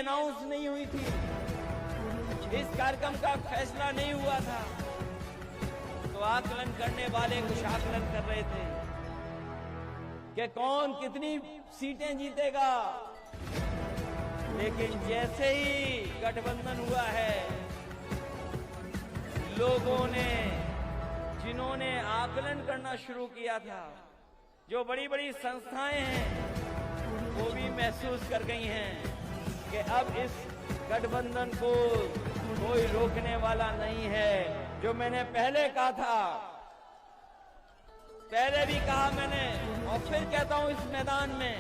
Announce नहीं हुई थी, इस कार्यक्रम का फैसला नहीं हुआ था, तो आकलन करने वाले कुछ आकलन कर रहे थे कि कौन कितनी सीटें जीतेगा। लेकिन जैसे ही गठबंधन हुआ है, लोगों ने, जिन्होंने आकलन करना शुरू किया था, जो बड़ी बड़ी संस्थाएं हैं, वो भी महसूस कर गई हैं कि अब इस गठबंधन को कोई रोकने वाला नहीं है। जो मैंने पहले कहा था, पहले भी कहा मैंने और फिर कहता हूं इस मैदान में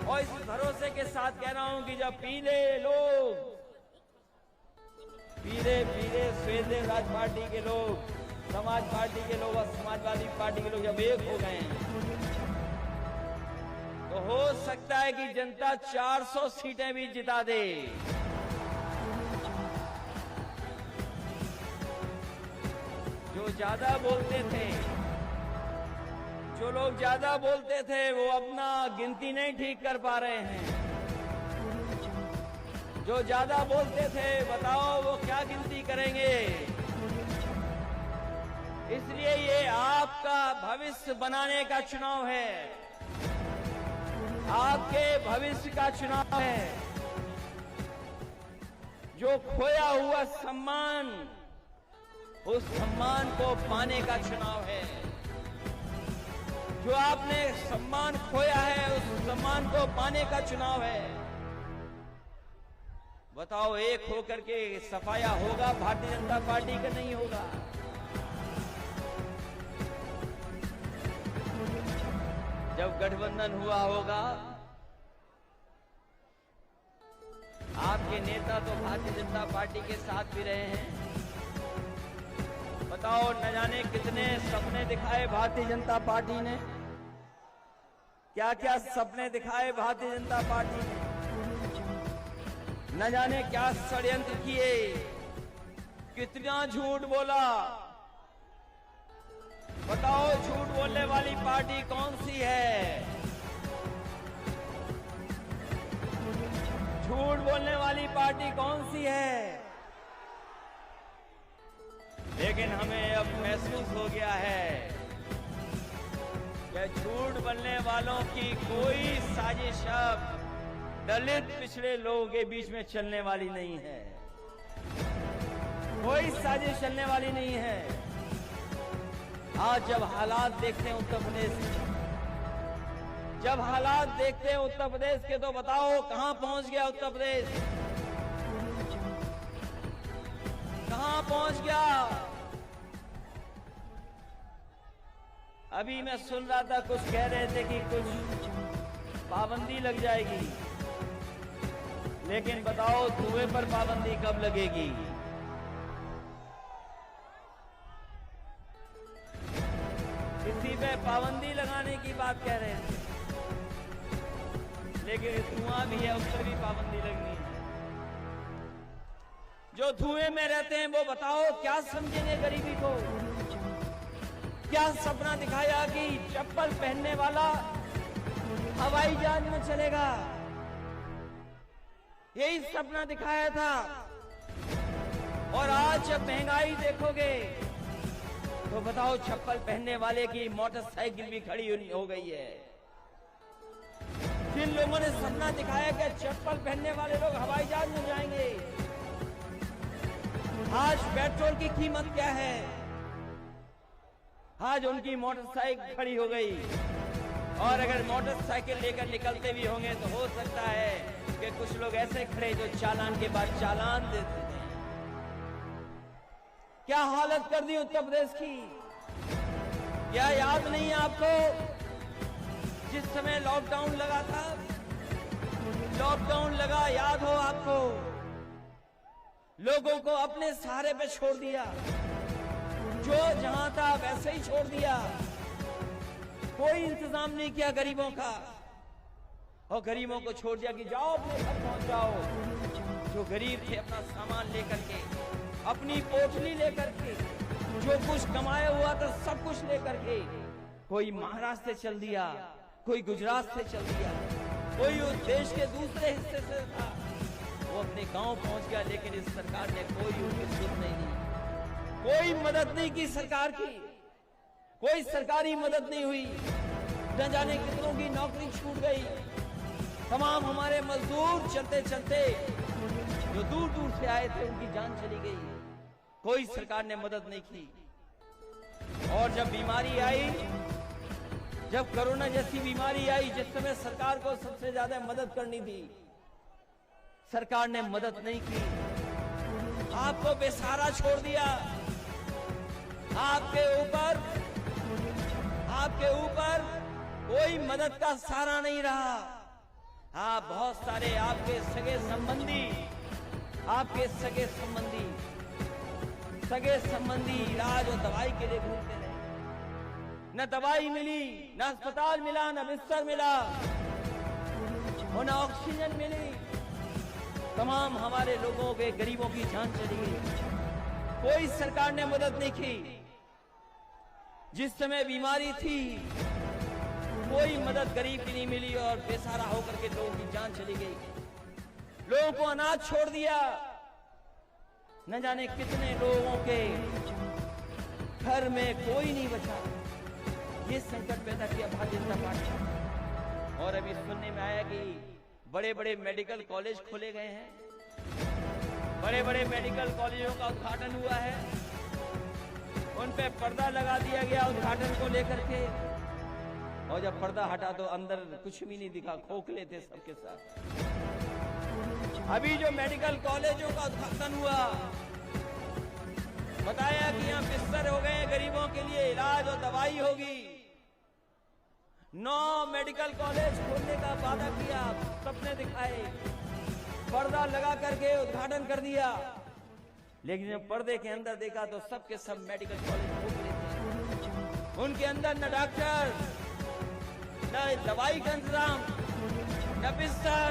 और इस भरोसे के साथ कह रहा हूं कि जब पीले श्वेत राज पार्टी के लोग, समाज पार्टी के लोग और समाजवादी पार्टी के लोग जब एक हो गए हैं, तो हो सकता है कि जनता 400 सीटें भी जिता दे। जो ज्यादा बोलते थे, जो लोग ज्यादा बोलते थे, वो अपना गिनती नहीं ठीक कर पा रहे हैं। जो ज्यादा बोलते थे, बताओ वो क्या गिनती करेंगे। इसलिए ये आपका भविष्य बनाने का चुनाव है, आपके भविष्य का चुनाव है। जो खोया हुआ सम्मान, उस सम्मान को पाने का चुनाव है। जो आपने सम्मान खोया है, उस सम्मान को पाने का चुनाव है। बताओ, एक होकर के सफाया होगा भारतीय जनता पार्टी का? नहीं होगा। जब गठबंधन हुआ होगा, आपके नेता तो भारतीय जनता पार्टी के साथ भी रहे हैं। बताओ, न जाने कितने सपने दिखाए भारतीय जनता पार्टी ने, क्या क्या सपने दिखाए भारतीय जनता पार्टी ने, न जाने क्या षड्यंत्र किए, कितना झूठ बोला। बताओ, झूठ बोलने वाली पार्टी कौन सी है? झूठ बोलने वाली पार्टी कौन सी है? लेकिन हमें अब महसूस हो गया है कि झूठ बोलने वालों की कोई साजिश अब दलित पिछड़े लोगों के बीच में चलने वाली नहीं है। कोई साजिश चलने वाली नहीं है। आज जब हालात देखते हैं उत्तर प्रदेश के, जब हालात देखते हैं उत्तर प्रदेश के, तो बताओ कहां पहुंच गया उत्तर प्रदेश? कहां पहुंच गया? अभी मैं सुन रहा था, कुछ कह रहे थे कि कुछ पाबंदी लग जाएगी, लेकिन बताओ धुएं पर पाबंदी कब लगेगी? किसी पे पाबंदी लगाने की बात कह रहे थे, लेकिन धुआं भी है, उस पर भी पाबंदी लगनी है। जो धुएं में रहते हैं वो बताओ क्या समझेंगे गरीबी को? क्या सपना दिखाया कि चप्पल पहनने वाला हवाई जहाज में चलेगा? यही सपना दिखाया था। और आज जब महंगाई देखोगे तो बताओ, चप्पल पहनने वाले की मोटरसाइकिल भी खड़ी हो गई है। जिन लोगों ने सपना दिखाया कि चप्पल पहनने वाले लोग हवाई जहाज में जाएंगे, आज पेट्रोल की कीमत क्या है? आज उनकी मोटरसाइकिल खड़ी हो गई। और अगर मोटरसाइकिल लेकर निकलते भी होंगे तो हो सकता है कि कुछ लोग ऐसे खड़े जो चालान के बाद चालान देते हैं। क्या हालत कर दी उत्तर प्रदेश की? क्या याद नहीं है आपको, जिस समय लॉकडाउन लगा था? लॉकडाउन लगा, याद हो आपको? लोगों को अपने सहारे पे छोड़ दिया, जो जहां था वैसे ही छोड़ दिया। कोई इंतजाम नहीं किया गरीबों का, और गरीबों को छोड़ दिया कि जाओ अपने घर पहुंच जाओ। जो गरीब थे अपना सामान लेकर के, अपनी पोटली लेकर के, जो कुछ कमाया हुआ था सब कुछ लेकर के, कोई महाराष्ट्र से चल दिया, कोई गुजरात से चल दिया, कोई उस देश के दूसरे हिस्से से था, गांव पहुंच गया, लेकिन इस सरकार ने कोई उनकी सुध नहीं दी, कोई मदद नहीं की सरकार की, कोई सरकारी मदद नहीं हुई। न जाने कितनों की नौकरी छूट गई। तमाम हमारे मजदूर चलते चलते जो दूर दूर से आए थे उनकी जान चली गई, कोई सरकार ने मदद नहीं की। और जब बीमारी आई, जब कोरोना जैसी बीमारी आई, जिस समय सरकार को सबसे ज्यादा मदद करनी थी, सरकार ने मदद नहीं की, आपको बेसहारा छोड़ दिया। आपके ऊपर कोई मदद का सहारा नहीं रहा। आप बहुत सारे आपके सगे संबंधी इलाज और दवाई के लिए घूमते रहे। न दवाई मिली, न अस्पताल मिला, न बिस्तर मिला, और न ऑक्सीजन मिली। तमाम हमारे लोगों के, गरीबों की जान चली गई। कोई सरकार ने मदद नहीं की। जिस समय बीमारी थी, कोई मदद गरीब की नहीं मिली और बेसहारा होकर के लोगों की जान चली गई। लोगों को अनाज छोड़ दिया। न जाने कितने लोगों के घर में कोई नहीं बचा। ये संकट पैदा किया भारतीय जनता पार्टी। और अभी सुनने में आया कि बड़े बड़े मेडिकल कॉलेज खोले गए हैं। बड़े बड़े मेडिकल कॉलेजों का उद्घाटन हुआ है। उन पे पर्दा लगा दिया गया उद्घाटन को लेकर के, और जब पर्दा हटा तो अंदर कुछ भी नहीं दिखा, खोखले थे सबके साथ। अभी जो मेडिकल कॉलेजों का उद्घाटन हुआ, बताया कि यहाँ बिस्तर हो गए, गरीबों के लिए इलाज और दवाई होगी। 9 मेडिकल कॉलेज खोलने का वादा किया, सपने दिखाए, पर्दा लगा करके उद्घाटन कर दिया। लेकिन जब पर्दे के अंदर देखा तो सबके सब मेडिकल कॉलेज खोखले थे। उनके अंदर न डॉक्टर, न दवाई का इंतजाम, न बिस्तर,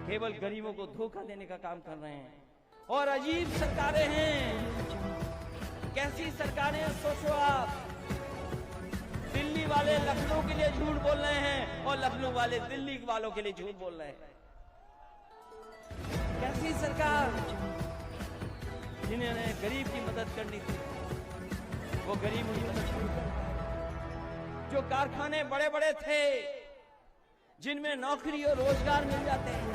केवल गरीबों को धोखा देने का काम कर रहे हैं। और अजीब सरकारें हैं। कैसी सरकारें हैं सोचो आप। दिल्ली वाले लखनऊ के लिए झूठ बोल रहे हैं और लखनऊ वाले दिल्ली वालों के लिए झूठ बोल रहे हैं। कैसी सरकार, जिन्होंने गरीब की मदद करनी थी, वो गरीब की मदद नहीं कर पाए। जो कारखाने बड़े बड़े थे, जिनमें नौकरी और रोजगार मिल जाते हैं,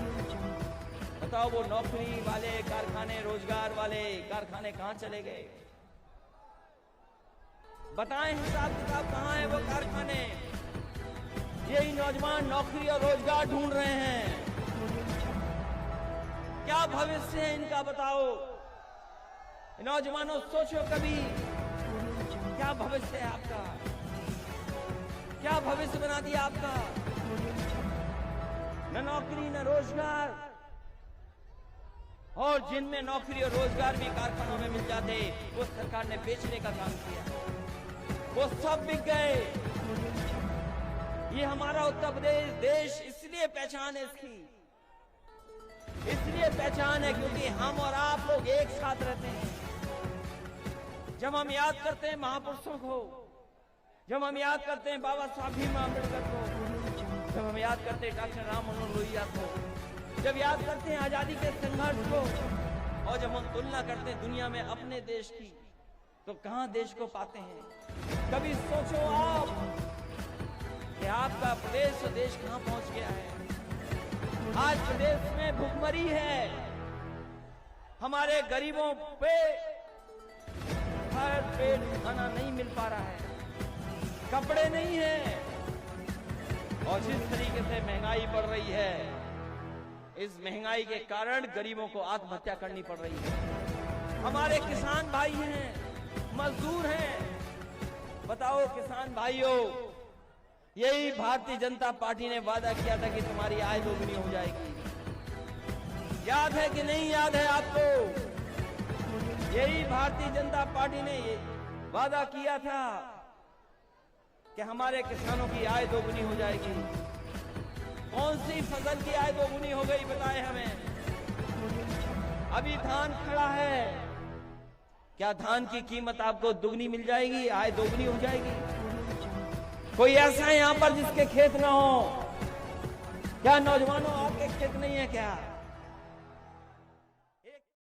बताओ वो नौकरी वाले कारखाने, रोजगार वाले कारखाने कहां चले गए? बताएं हिसाब किताब कहां है वो कारखाने? यही नौजवान नौकरी और रोजगार ढूंढ रहे हैं। क्या भविष्य है इनका, बताओ नौजवानों, सोचो कभी, क्या भविष्य है आपका? क्या भविष्य बना दिया आपका? न नौकरी न रोजगार। और जिनमें नौकरी और रोजगार भी कारखानों में मिल जाते, वो सरकार ने बेचने का काम किया। वो सब बिक गए। ये हमारा उत्तर प्रदेश देश इसलिए पहचान है इसकी, इसलिए पहचान है क्योंकि हम और आप लोग एक साथ रहते हैं। जब हम याद करते हैं महापुरुषों को, जब हम याद करते हैं बाबा साहब भीमराव अम्बेडकर को, जब हम याद करते हैं डॉक्टर राम मनोहर लोहिया को, जब याद करते हैं आजादी के संघर्ष को, और जब हम तुलना करते हैं दुनिया में अपने देश की, तो कहां देश को पाते हैं? कभी सोचो आप कि आपका प्रदेश और देश कहां पहुंच गया है। आज प्रदेश में भूखमरी है। हमारे गरीबों पे हर पेट खाना नहीं मिल पा रहा है, कपड़े नहीं है, और जिस तरीके से महंगाई बढ़ रही है, इस महंगाई के कारण गरीबों को आत्महत्या करनी पड़ रही है। हमारे किसान भाई हैं, मजदूर हैं। बताओ किसान भाइयों, यही भारतीय जनता पार्टी ने वादा किया था कि तुम्हारी आय दोगुनी हो जाएगी। याद है कि नहीं याद है आपको? यही भारतीय जनता पार्टी ने ये वादा किया था कि हमारे किसानों की आय दोगुनी हो जाएगी। कौन सी फसल की आय दोगुनी हो गई बताएं हमें। अभी धान खड़ा है, क्या धान की कीमत आपको दुगनी मिल जाएगी, आय दोगुनी हो जाएगी? कोई ऐसा है यहां पर जिसके खेत ना हो? क्या नौजवानों आपके खेत नहीं है क्या?